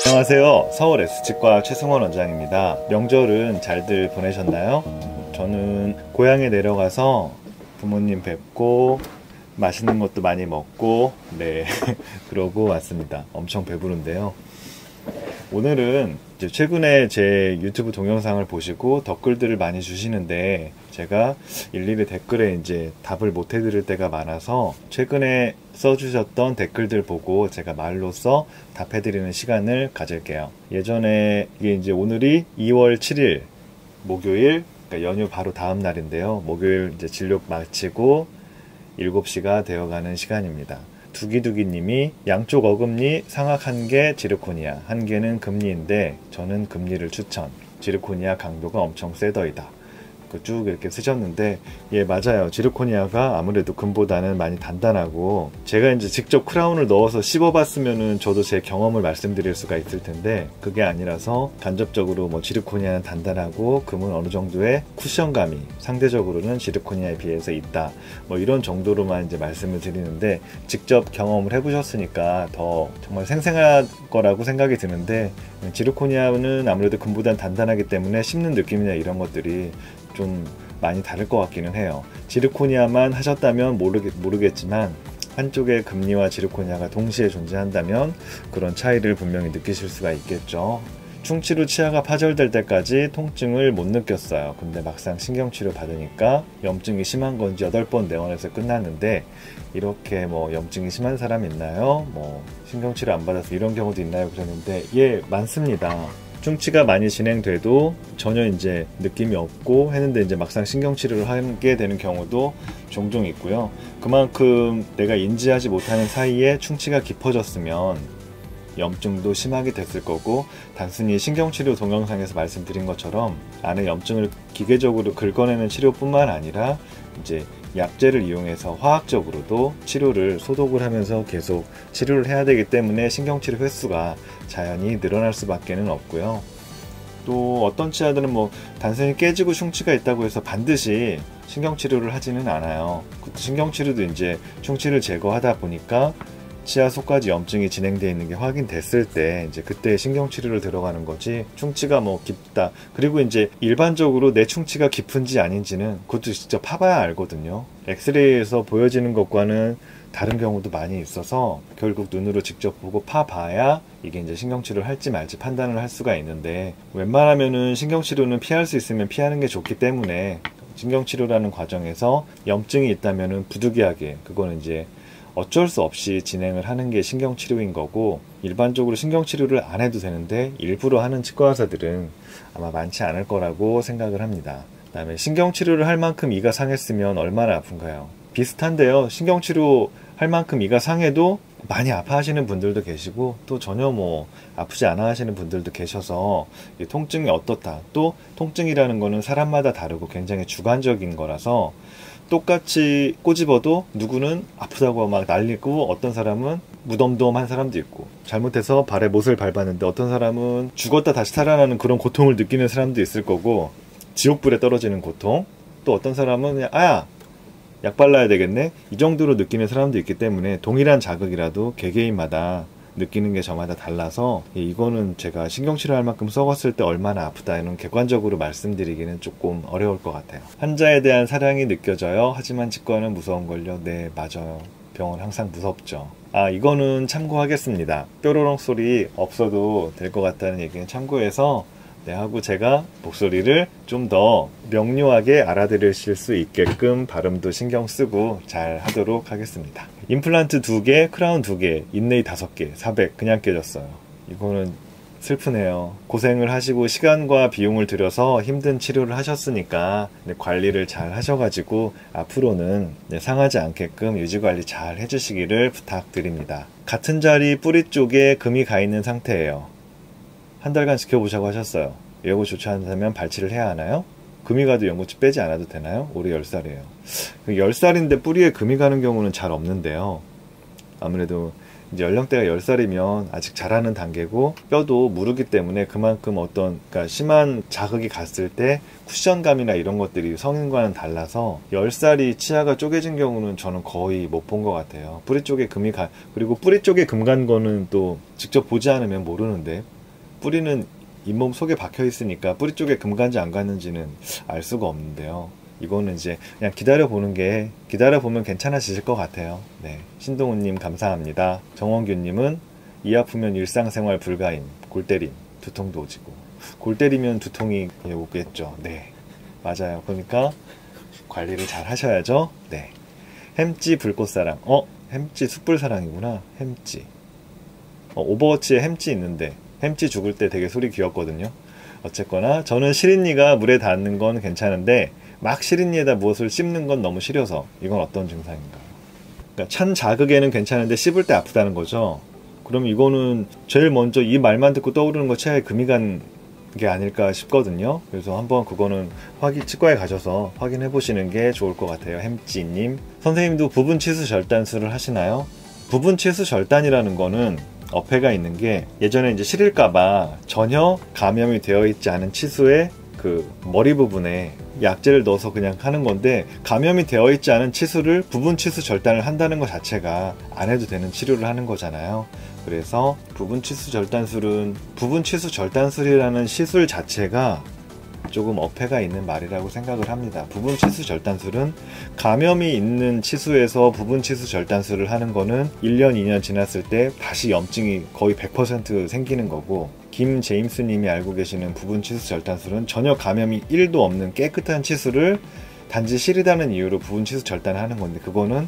안녕하세요. 서울 S치과 최승원 원장입니다. 명절은 잘들 보내셨나요? 저는 고향에 내려가서 부모님 뵙고 맛있는 것도 많이 먹고 그러고 왔습니다. 엄청 배부른데요. 오늘은 이제 최근에 제 유튜브 동영상을 보시고 댓글들을 많이 주시는데 제가 일일이 댓글에 이제 답을 못 해드릴 때가 많아서 최근에 써주셨던 댓글들 보고 제가 말로써 답해드리는 시간을 가질게요. 예전에 이게 이제 오늘이 2월 7일 목요일, 그러니까 연휴 바로 다음 날인데요. 목요일 이제 진료 마치고 7시가 되어가는 시간입니다. 두기두기님이 양쪽 어금니 상악 1개 지르코니아, 1개는 금니인데 저는 금니를 추천. 지르코니아 강도가 엄청 세더이다. 쭉 이렇게 쓰셨는데, 예, 맞아요. 지르코니아가 아무래도 금보다는 많이 단단하고, 제가 이제 직접 크라운을 넣어서 씹어봤으면은 저도 제 경험을 말씀드릴 수가 있을 텐데, 그게 아니라서 간접적으로 뭐 지르코니아는 단단하고 금은 어느 정도의 쿠션감이 상대적으로는 지르코니아에 비해서 있다, 뭐 이런 정도로만 이제 말씀을 드리는데, 직접 경험을 해보셨으니까 더 정말 생생할 거라고 생각이 드는데, 지르코니아는 아무래도 금보다는 단단하기 때문에 씹는 느낌이나 이런 것들이 좀 많이 다를 것 같기는 해요. 지르코니아만 하셨다면 모르겠지만 한쪽에 금니와 지르코니아가 동시에 존재한다면 그런 차이를 분명히 느끼실 수가 있겠죠. 충치로 치아가 파절될 때까지 통증을 못 느꼈어요. 근데 막상 신경치료 받으니까 염증이 심한 건지 8번 내원해서 끝났는데, 이렇게 뭐 염증이 심한 사람 있나요? 뭐 신경치료 안 받아서 이런 경우도 있나요? 그러는데, 예, 많습니다. 충치가 많이 진행돼도 전혀 이제 느낌이 없고 했는데 이제 막상 신경치료를 하게 되는 경우도 종종 있고요. 그만큼 내가 인지하지 못하는 사이에 충치가 깊어졌으면 염증도 심하게 됐을 거고, 단순히 신경치료 동영상에서 말씀드린 것처럼 안에 염증을 기계적으로 긁어내는 치료뿐만 아니라 이제 약제를 이용해서 화학적으로도 치료를 소독을 하면서 계속 치료를 해야 되기 때문에 신경치료 횟수가 자연히 늘어날 수밖에 없고요. 또 어떤 치아들은 뭐 단순히 깨지고 충치가 있다고 해서 반드시 신경치료를 하지는 않아요. 신경치료도 이제 충치를 제거하다 보니까 치아 속까지 염증이 진행되어 있는 게 확인됐을 때 이제 그때 신경치료를 들어가는 거지, 충치가 뭐 깊다, 그리고 이제 일반적으로 내 충치가 깊은지 아닌지는 그것도 직접 파봐야 알거든요. 엑스레이에서 보여지는 것과는 다른 경우도 많이 있어서 결국 눈으로 직접 보고 파봐야 이게 이제 신경치료를 할지 말지 판단을 할 수가 있는데, 웬만하면은 신경치료는 피할 수 있으면 피하는 게 좋기 때문에 신경치료라는 과정에서 염증이 있다면은 부득이하게 그거는 이제 어쩔 수 없이 진행을 하는 게 신경치료인 거고, 일반적으로 신경치료를 안 해도 되는데 일부러 하는 치과 의사들은 아마 많지 않을 거라고 생각을 합니다. 그 다음에 신경치료를 할 만큼 이가 상했으면 얼마나 아픈가요? 비슷한데요. 신경치료 할 만큼 이가 상해도 많이 아파하시는 분들도 계시고, 또 전혀 뭐 아프지 않아 하시는 분들도 계셔서 통증이 어떻다, 또 통증이라는 거는 사람마다 다르고 굉장히 주관적인 거라서 똑같이 꼬집어도 누구는 아프다고 막 난리고, 어떤 사람은 무덤덤한 사람도 있고, 잘못해서 발에 못을 밟았는데 어떤 사람은 죽었다 다시 살아나는 그런 고통을 느끼는 사람도 있을 거고, 지옥불에 떨어지는 고통, 또 어떤 사람은 그냥 약 발라야 되겠네, 이 정도로 느끼는 사람도 있기 때문에 동일한 자극이라도 개개인마다 느끼는 게 저마다 달라서, 이거는 제가 신경치료할 만큼 썩었을 때 얼마나 아프다 이런 객관적으로 말씀드리기는 조금 어려울 것 같아요. 환자에 대한 사랑이 느껴져요. 하지만 치과는 무서운걸요. 네, 맞아요. 병원 항상 무섭죠. 이거는 참고하겠습니다. 뾰로롱 소리 없어도 될 것 같다는 얘기는 참고해서 하고, 제가 목소리를 좀 더 명료하게 알아들으실 수 있게끔 발음도 신경 쓰고 잘 하도록 하겠습니다. 임플란트 2개, 크라운 2개, 인레이 5개, 400 그냥 깨졌어요. 이거는 슬프네요. 고생을 하시고 시간과 비용을 들여서 힘든 치료를 하셨으니까 관리를 잘 하셔가지고 앞으로는 상하지 않게끔 유지관리 잘 해주시기를 부탁드립니다. 같은 자리 뿌리 쪽에 금이 가 있는 상태예요. 한 달간 지켜보자고 하셨어요. 여고 좋지 않다면 발치를 해야 하나요? 금이 가도 연고치 빼지 않아도 되나요? 올해 10살이에요. 10살인데 뿌리에 금이 가는 경우는 잘 없는데요. 아무래도 이제 연령대가 10살이면 아직 자라는 단계고, 뼈도 무르기 때문에 그만큼 그러니까 심한 자극이 갔을 때 쿠션감이나 이런 것들이 성인과는 달라서 10살이 치아가 쪼개진 경우는 저는 거의 못 본 것 같아요. 뿌리 쪽에 그리고 뿌리 쪽에 금 간 거는 또 직접 보지 않으면 모르는데, 뿌리는 잇몸 속에 박혀 있으니까 뿌리 쪽에 금 갔는지 안 갔는지는 알 수가 없는데요. 이거는 이제 그냥 기다려보면 괜찮아지실 것 같아요. 네. 신동훈님 감사합니다. 정원규님은 이 아프면 일상생활 불가임, 골 때림, 두통도 오지고. 골 때리면 두통이 오겠죠. 네. 맞아요. 그러니까 관리를 잘 하셔야죠. 네. 햄찌 불꽃사랑. 햄찌 숯불사랑이구나. 햄찌. 오버워치에 햄찌 있는데 햄찌 죽을 때 되게 소리 귀엽거든요. 어쨌거나 저는 시린니가 물에 닿는 건 괜찮은데 막 시린니에다 무엇을 씹는 건 너무 시려서 이건 어떤 증상인가요? 그러니까 찬 자극에는 괜찮은데 씹을 때 아프다는 거죠. 그럼 이거는 제일 먼저 이 말만 듣고 떠오르는 거 체하에 금이 간 게 아닐까 싶거든요. 그래서 한번 그거는 치과에 가셔서 확인해 보시는 게 좋을 것 같아요. 햄찌님. 선생님도 부분 치수 절단술을 하시나요? 부분 치수 절단이라는 거는 어폐가 있는 게 예전에 이제 시릴까봐 전혀 감염이 되어 있지 않은 치수의 그 머리 부분에 약재를 넣어서 그냥 하는 건데, 감염이 되어 있지 않은 치수를 부분 치수 절단을 한다는 것 자체가 안 해도 되는 치료를 하는 거잖아요. 그래서 부분 치수 절단술이라는 시술 자체가 조금 어폐가 있는 말이라고 생각을 합니다. 부분 치수 절단술은 감염이 있는 치수에서 부분 치수 절단술을 하는 거는 1년, 2년 지났을 때 다시 염증이 거의 100% 생기는 거고, 김제임스 님이 알고 계시는 부분 치수 절단술은 전혀 감염이 1도 없는 깨끗한 치수를 단지 시리다는 이유로 부분 치수 절단을 하는 건데, 그거는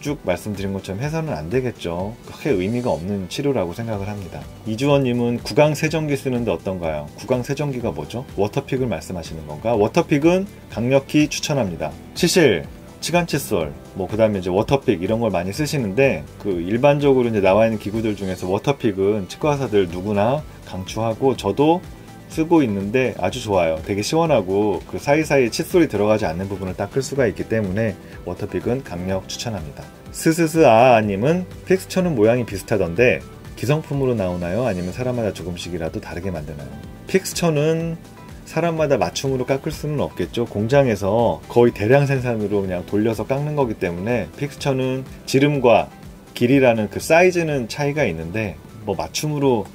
쭉 말씀드린 것처럼 해서는 안 되겠죠. 크게 의미가 없는 치료라고 생각을 합니다. 이주원님은 구강세정기 쓰는데 어떤가요? 구강세정기가 뭐죠? 워터픽을 말씀하시는 건가? 워터픽은 강력히 추천합니다. 치실, 치간칫솔, 그 다음에 이제 워터픽 이런 걸 많이 쓰시는데, 그 일반적으로 이제 나와 있는 기구들 중에서 워터픽은 치과 의사들 누구나 강추하고 저도 쓰고 있는데 아주 좋아요. 되게 시원하고 그 사이사이에 칫솔이 들어가지 않는 부분을 닦을 수가 있기 때문에 워터픽은 강력 추천합니다. 스스스아아님은 픽스처는 모양이 비슷하던데 기성품으로 나오나요? 아니면 사람마다 조금씩이라도 다르게 만드나요? 픽스처는 사람마다 맞춤으로 깎을 수는 없겠죠. 공장에서 거의 대량 생산으로 그냥 돌려서 깎는 거기 때문에 픽스처는 지름과 길이라는 그 사이즈는 차이가 있는데 맞춤으로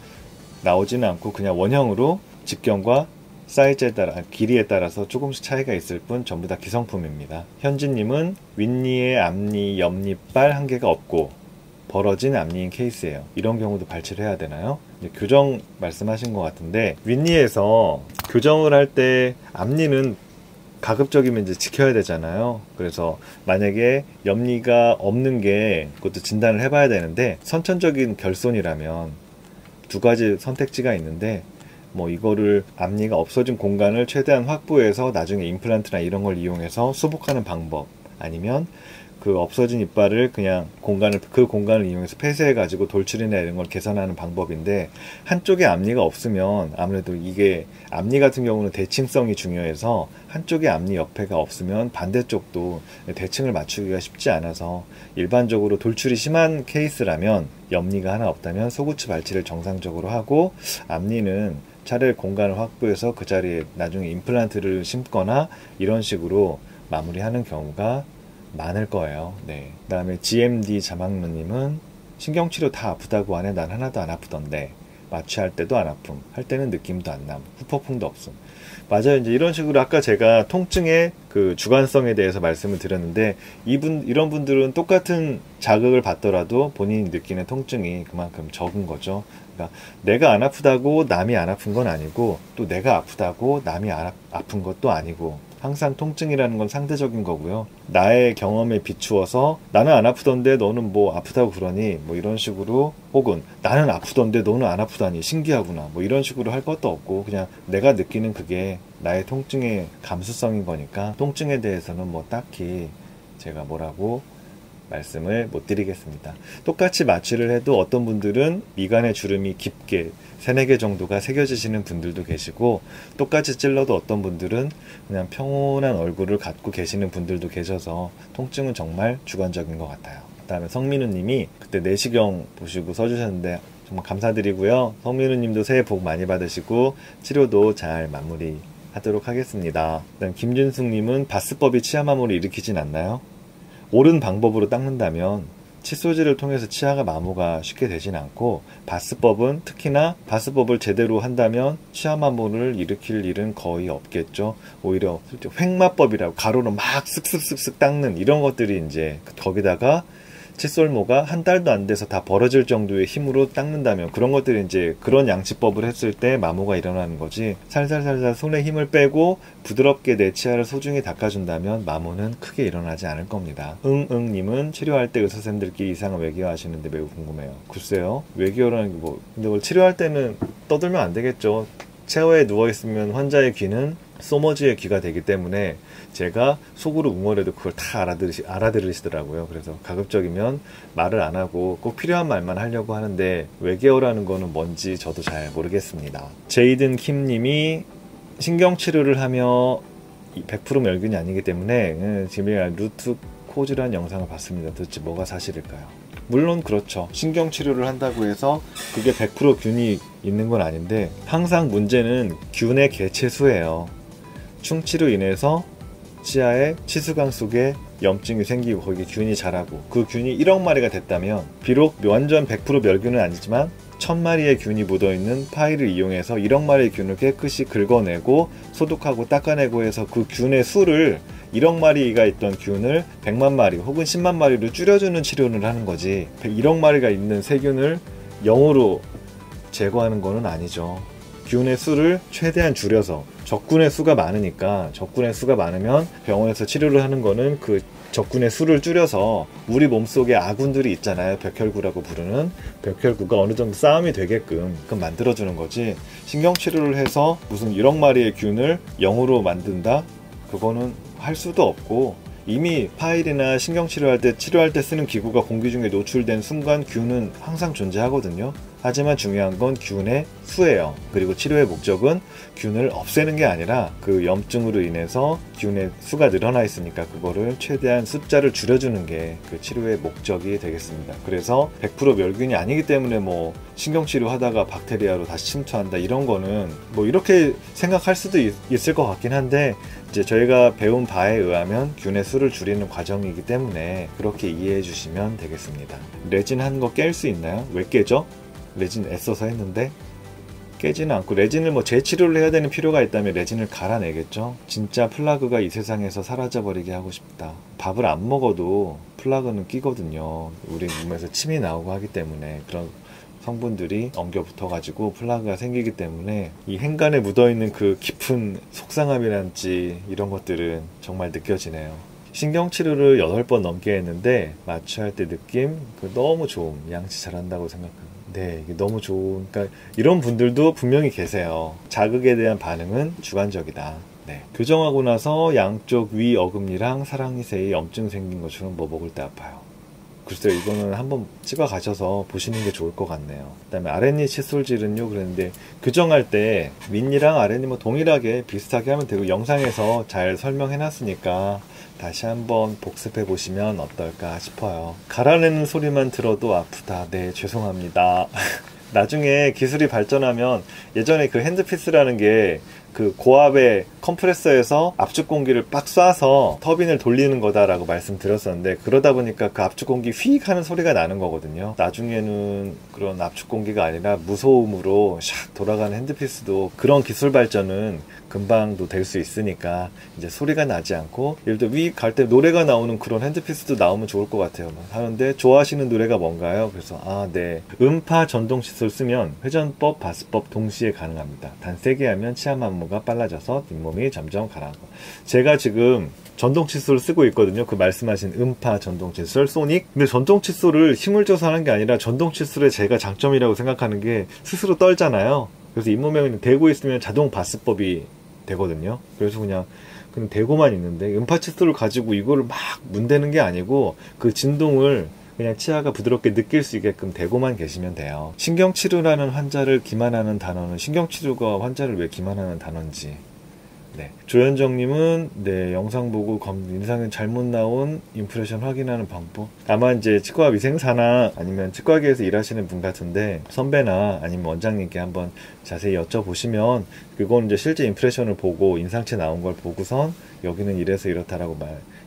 나오지는 않고 그냥 원형으로 직경과 사이즈에 따라, 길이에 따라서 조금씩 차이가 있을 뿐 전부 다 기성품입니다. 현진님은 윗니에 앞니, 옆니빨 한 개가 없고 벌어진 앞니인 케이스예요. 이런 경우도 발치를 해야 되나요? 이제 교정 말씀하신 것 같은데, 윗니에서 교정을 할 때 앞니는 가급적이면 이제 지켜야 되잖아요. 그래서 만약에 옆니가 없는 게 그것도 진단을 해봐야 되는데, 선천적인 결손이라면 두 가지 선택지가 있는데, 이거를 앞니가 없어진 공간을 최대한 확보해서 나중에 임플란트나 이런 걸 이용해서 수복하는 방법, 아니면 그 없어진 이빨을 그냥 그 공간을 이용해서 폐쇄해가지고 돌출이나 이런 걸 개선하는 방법인데, 한쪽에 앞니가 없으면 아무래도 이게 앞니 같은 경우는 대칭성이 중요해서 한쪽에 앞니 옆에가 없으면 반대쪽도 대칭을 맞추기가 쉽지 않아서 일반적으로 돌출이 심한 케이스라면 옆니가 하나 없다면 소구치 발치를 정상적으로 하고, 앞니는 차라리 공간을 확보해서 그 자리에 나중에 임플란트를 심거나 이런 식으로 마무리하는 경우가 많을 거예요. 네. 그 다음에 GMD 자막루님은 신경치료 다 아프다고 하네. 난 하나도 안 아프던데. 마취할 때도 안 아픔, 할 때는 느낌도 안 남, 후폭풍도 없음. 맞아요. 이제 이런 식으로 아까 제가 통증의 그 주관성에 대해서 말씀을 드렸는데, 이런 분들은 똑같은 자극을 받더라도 본인이 느끼는 통증이 그만큼 적은 거죠. 그러니까 내가 안 아프다고 남이 안 아픈 건 아니고, 또 내가 아프다고 남이 아픈 것도 아니고, 항상 통증이라는 건 상대적인 거고요. 나의 경험에 비추어서 나는 안 아프던데 너는 아프다고 그러니 이런 식으로, 혹은 나는 아프던데 너는 안 아프다니 신기하구나 이런 식으로 할 것도 없고, 그냥 내가 느끼는 그게 나의 통증의 감수성인 거니까 통증에 대해서는 딱히 제가 뭐라고 말씀을 못 드리겠습니다. 똑같이 마취를 해도 어떤 분들은 미간의 주름이 깊게 3-4개 정도가 새겨지시는 분들도 계시고, 똑같이 찔러도 어떤 분들은 그냥 평온한 얼굴을 갖고 계시는 분들도 계셔서 통증은 정말 주관적인 것 같아요. 그 다음에 성민우 님이 그때 내시경 보시고 써주셨는데 정말 감사드리고요. 성민우 님도 새해 복 많이 받으시고 치료도 잘 마무리하도록 하겠습니다. 그다음 김준숙 님은 바스법이 치아 마모를 일으키진 않나요? 옳은 방법으로 닦는다면 칫솔질을 통해서 치아가 마모가 쉽게 되진 않고, 바스법은 특히나 바스법을 제대로 한다면 치아 마모를 일으킬 일은 거의 없겠죠. 오히려 횡마법이라고 가로로 막 쓱쓱쓱쓱 닦는 이런 것들이 이제, 거기다가 칫솔모가 한 달도 안 돼서 다 벌어질 정도의 힘으로 닦는다면, 그런 것들이 이제 그런 양치법을 했을 때 마모가 일어나는 거지, 살살살살 손에 힘을 빼고 부드럽게 내 치아를 소중히 닦아준다면 마모는 크게 일어나지 않을 겁니다. 응응님은 치료할 때 의사선생님들끼리 이상한 외기어 하시는데 매우 궁금해요. 글쎄요, 외기어라는 게 뭐, 근데 그걸 치료할 때는 떠들면 안 되겠죠. 체어에 누워있으면 환자의 귀는 소머즈의 귀가 되기 때문에 제가 속으로 웅얼해도 그걸 다 알아들으시더라고요. 그래서 가급적이면 말을 안 하고 꼭 필요한 말만 하려고 하는데, 외계어라는 거는 뭔지 저도 잘 모르겠습니다. 제이든 킴님이 신경치료를 하며 100% 멸균이 아니기 때문에 지금 루트 코즈라는 영상을 봤습니다. 도대체 뭐가 사실일까요? 물론 그렇죠. 신경치료를 한다고 해서 그게 100% 균이 있는 건 아닌데, 항상 문제는 균의 개체수예요. 충치로 인해서 치아에 치수관 속에 염증이 생기고 거기에 균이 자라고, 그 균이 1억 마리가 됐다면, 비록 완전 100% 멸균은 아니지만 1000마리의 균이 묻어있는 파일을 이용해서 1억 마리의 균을 깨끗이 긁어내고 소독하고 닦아내고 해서 그 균의 수를, 1억 마리가 있던 균을 100만 마리 혹은 10만 마리로 줄여주는 치료를 하는 거지, 1억 마리가 있는 세균을 0으로 제거하는 거는 아니죠. 균의 수를 최대한 줄여서, 적군의 수가 많으니까, 적군의 수가 많으면 병원에서 치료를 하는 거는 그 적군의 수를 줄여서 우리 몸속에 아군들이 있잖아요. 벽혈구라고 부르는 벽혈구가 어느 정도 싸움이 되게끔 그건 만들어주는 거지, 신경치료를 해서 무슨 1억 마리의 균을 0으로 만든다? 그거는 할 수도 없고, 이미 파일이나 신경치료할 때 쓰는 기구가 공기 중에 노출된 순간 균은 항상 존재하거든요. 하지만 중요한 건 균의 수예요. 그리고 치료의 목적은 균을 없애는 게 아니라 그 염증으로 인해서 균의 수가 늘어나 있으니까 그거를 최대한 숫자를 줄여주는 게 그 치료의 목적이 되겠습니다. 그래서 100% 멸균이 아니기 때문에 뭐 신경치료 하다가 박테리아로 다시 침투한다, 이런 거는 뭐 이렇게 생각할 수도 있을 것 같긴 한데, 이제 저희가 배운 바에 의하면 균의 수를 줄이는 과정이기 때문에 그렇게 이해해 주시면 되겠습니다. 레진 한 거 깰 수 있나요? 왜 깨죠? 레진 애써서 했는데 깨지는 않고, 레진을 뭐 재치료를 해야 되는 필요가 있다면 레진을 갈아내겠죠. 진짜 플라그가 이 세상에서 사라져버리게 하고 싶다. 밥을 안 먹어도 플라그는 끼거든요. 우리 몸에서 침이 나오고 하기 때문에 그런 성분들이 엉겨 붙어가지고 플라그가 생기기 때문에, 이 행간에 묻어있는 그 깊은 속상함이란지 이런 것들은 정말 느껴지네요. 신경치료를 8번 넘게 했는데 마취할 때 느낌 너무 좋음, 양치 잘한다고 생각합니다. 네, 이게 너무 좋은, 그러니까 이런 분들도 분명히 계세요. 자극에 대한 반응은 주관적이다. 네. 교정하고 나서 양쪽 위 어금니랑 사랑니새에 염증 생긴 것처럼 뭐 먹을 때 아파요. 글쎄요, 이거는 한번 찍어 가셔서 보시는 게 좋을 것 같네요. 그 다음에 아랫니 칫솔질은요, 그랬는데 교정할 때 윗니랑 아랫니 뭐 동일하게 비슷하게 하면 되고, 영상에서 잘 설명해 놨으니까 다시 한번 복습해 보시면 어떨까 싶어요. 갈아내는 소리만 들어도 아프다. 네, 죄송합니다. 나중에 기술이 발전하면, 예전에 그 핸드피스라는 게 그 고압의 컴프레서에서 압축 공기를 빡 쏴서 터빈을 돌리는 거다라고 말씀드렸었는데, 그러다 보니까 그 압축 공기 휙 하는 소리가 나는 거거든요. 나중에는 그런 압축 공기가 아니라 무소음으로 샥 돌아가는 핸드피스도, 그런 기술 발전은 금방도 될 수 있으니까 이제 소리가 나지 않고, 예를 들어 위 갈 때 노래가 나오는 그런 핸드피스도 나오면 좋을 것 같아요. 하는데 좋아하시는 노래가 뭔가요? 그래서 네, 음파 전동 칫솔 쓰면 회전법, 바스법 동시에 가능합니다. 단 세게 하면 치아 만모가 빨라져서 뒷몸이 점점 가라앉고. 제가 지금 전동 칫솔을 쓰고 있거든요. 그 말씀하신 음파 전동 칫솔 소닉. 근데 전동 칫솔을 힘을 줘서 하는 게 아니라, 전동 칫솔의 제가 장점이라고 생각하는 게 스스로 떨잖아요. 그래서 잇몸에 그냥 대고 있으면 자동 바스법이 되거든요. 그래서 그냥 대고만 있는데, 음파 칫솔을 가지고 이거를 막 문대는 게 아니고 그 진동을 그냥 치아가 부드럽게 느낄 수 있게끔 대고만 계시면 돼요. 신경치료라는 환자를 기만하는 단어는, 신경치료가 환자를 왜 기만하는 단어인지. 네. 조현정님은 네, 영상 보고 인상이 잘못 나온 임프레션 확인하는 방법. 아마 이제 치과 위생사나 아니면 치과계에서 일하시는 분 같은데 선배나 아니면 원장님께 한번 자세히 여쭤보시면 그건 이제 실제 임프레션을 보고 인상체 나온 걸 보고선 여기는 이래서 이렇다라고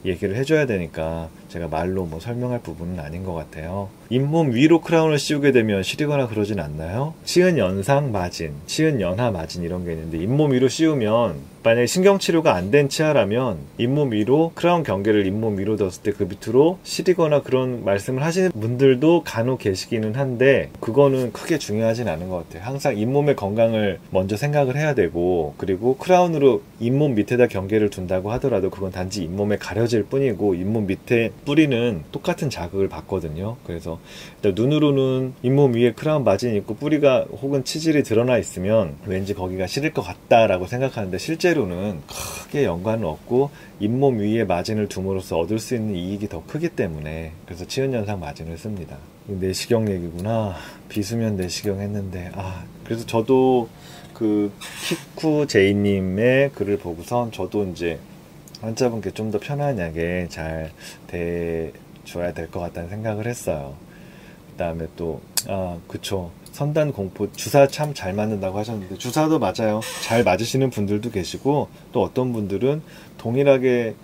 얘기를 해줘야 되니까 제가 말로 뭐 설명할 부분은 아닌 것 같아요. 잇몸 위로 크라운을 씌우게 되면 시리거나 그러진 않나요? 치은 연상 마진, 치은 연하 마진 이런 게 있는데 잇몸 위로 씌우면 만약에 신경치료가 안 된 치아라면 잇몸 위로 크라운 경계를 잇몸 위로 뒀을 때 그 밑으로 시리거나 그런 말씀을 하시는 분들도 간혹 계시기는 한데 그거는 크게 중요하진 않은 것 같아요. 항상 잇몸의 건강을 먼저 생각을 해야 되고 그리고 크라운으로 잇몸 밑에다 경계를 둔다고 하더라도 그건 단지 잇몸에 가려질 뿐이고 잇몸 밑에 뿌리는 똑같은 자극을 받거든요. 그래서 일단 눈으로는 잇몸 위에 크라운 마진이 있고 뿌리가 혹은 치질이 드러나 있으면 왠지 거기가 시릴 것 같다라고 생각하는데 실제로는 크게 연관은 없고 잇몸 위에 마진을 둠으로써 얻을 수 있는 이익이 더 크기 때문에 그래서 치은연상 마진을 씁니다. 내시경 얘기구나. 비수면 내시경 했는데 그래서 저도 그 키쿠 제이님의 글을 보고선 저도 이제 환자분께 좀 더 편안하게 잘 대줘야 될 것 같다는 생각을 했어요. 그 다음에 또 그쵸, 선단 공포 주사 참 잘 맞는다고 하셨는데 주사도 맞아요. 잘 맞으시는 분들도 계시고 또 어떤 분들은 동일하게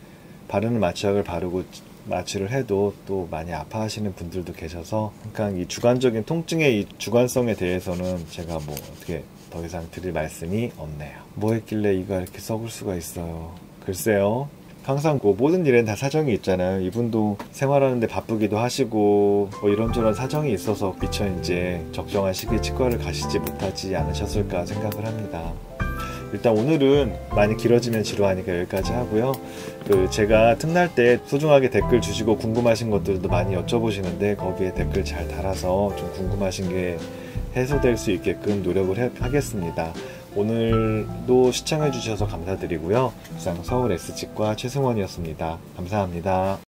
바르는 마취약을 바르고 마취를 해도 또 많이 아파하시는 분들도 계셔서 그러니까 이 주관적인 통증의 이 주관성에 대해서는 제가 뭐 어떻게 더 이상 드릴 말씀이 없네요. 뭐 했길래 이가 이렇게 썩을 수가 있어요. 글쎄요. 항상 뭐 모든 일엔 다 사정이 있잖아요. 이분도 생활하는데 바쁘기도 하시고 뭐 이런저런 사정이 있어서 미처 이제 적정한 시기에 치과를 가시지 못하지 않으셨을까 생각을 합니다. 일단 오늘은 많이 길어지면 지루하니까 여기까지 하고요. 제가 틈날 때 소중하게 댓글 주시고 궁금하신 것들도 많이 여쭤보시는데 거기에 댓글 잘 달아서 좀 궁금하신 게 해소될 수 있게끔 노력을 하겠습니다. 오늘도 시청해 주셔서 감사드리고요. 이상 서울 S치과 최승원이었습니다. 감사합니다.